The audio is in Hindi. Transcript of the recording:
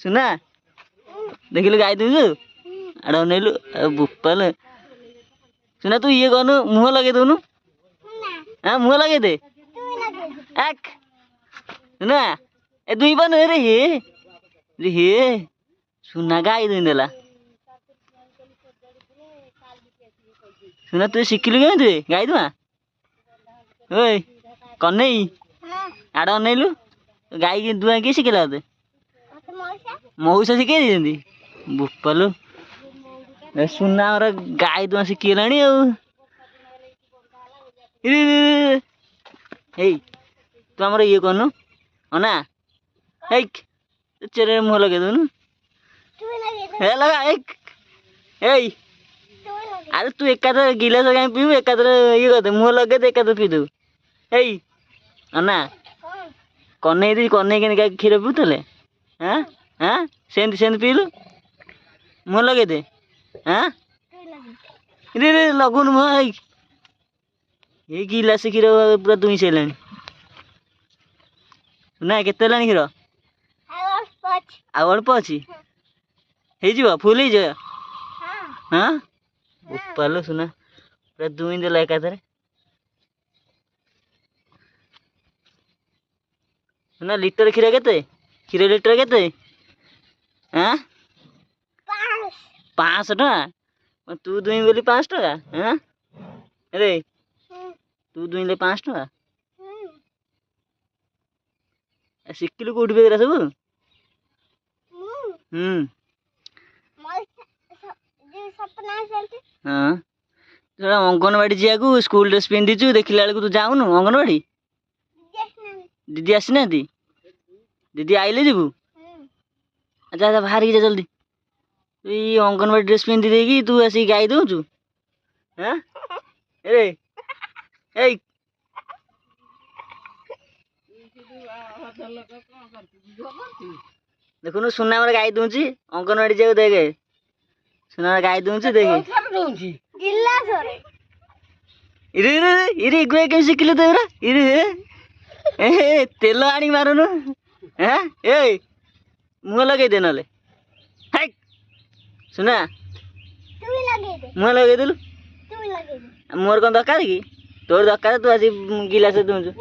सुना देखिलु गाई दूचु आड़ अनेलु बोपाल सुना तू ये कहनु मुह लगे दौनु हाँ मुह लगे दे सुना ए दुई बन रे हे सुना गाई दुई देला सुना तू शिखिलु केमी गाई दुआ ओए कन्हई आड़ अनेलु गाई दुआ किए शिखेला ते मऊसा शिखे दी बोपाल सुना और गाई दुआ शिखीगला तू आमर ये कहनु अना चेहरे मुह लगे दूनु लगा अरे तू एकादर गिलास कहीं पीबू एकादर ये करते मुह लगे तो एकादर पीदू अना कन्हई दी कन्हई के क्षीर पीतले हाँ हाँ सेंती सेंती पीलु मुह लगे दे हाँ रे लगुन मुह ये गिलास क्षीर पूरा दुई सारे ना केते क्षीर अल्प अच्छी फुल हाँ बोपाल सुना पूरा दुई देला एकाथरे सुना लिटर क्षीर केते क्षीर लिटर केते हाँ 500 टका तू दुई बोली 5 टका हाँ अरे तू दुईले 5 टका शिखिलु कौटी बेगरा सब हाँ अंगनवाड़ी जाकू स्कूल ड्रेस पिंधिचु देखला बेलू तू जाऊनु अंगनवाड़ी दीदी आसी ना दीदी आइले जीवु अच्छा अच्छा बाहर जा जल्दी तू अंगनवाड़ी ड्रेस पिंधि देगी तू आसी गाई दौचु हाँ अरे देखुन सुना मोर गाई दूची अंगनवाड़ी जाऊ देखे सुना गाई दूची देखे इरे गुए के शिखिलु तो इरे तेल आनी मारुनु हाँ मुह लगे दे नले सुना मुह लगे देलु मोर कौन दरकार कि तोर दरकार तू आज गिलास दूचु